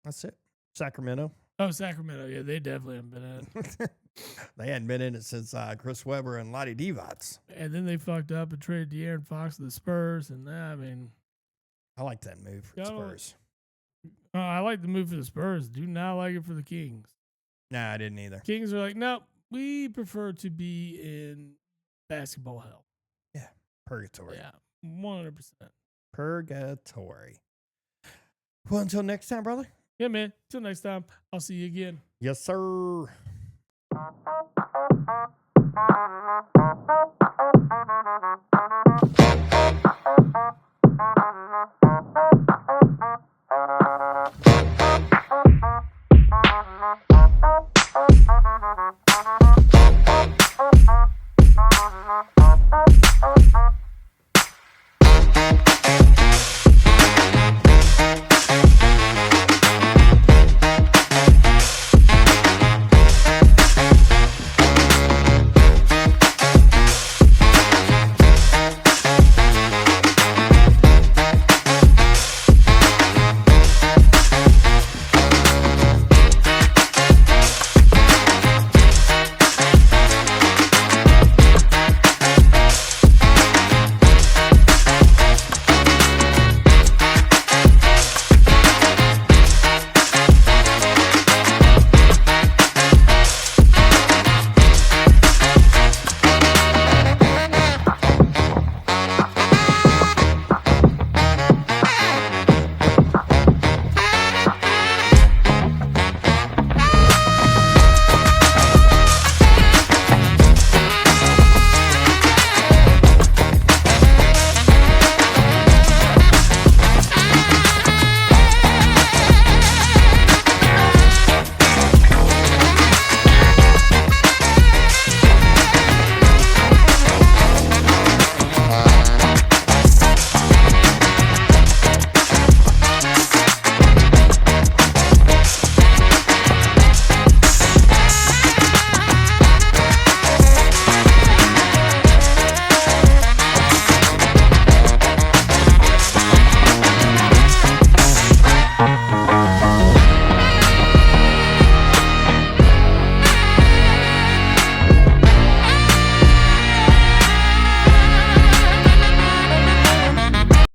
That's it. Sacramento. Oh, Sacramento. Yeah, they definitely haven't been in. They hadn't been in it since Chris Webber and Lottie Divac. And then they fucked up and traded De'Aaron Fox to the Spurs. And I mean, I like that move for Spurs. I like the move for the Spurs. Do not like it for the Kings. Nah, I didn't either. Kings are like, nope, we prefer to be in basketball hell. Yeah, purgatory. Yeah, 100%. Purgatory. Well, until next time, brother. Yeah, man. Till next time, I'll see you again. Yes, sir.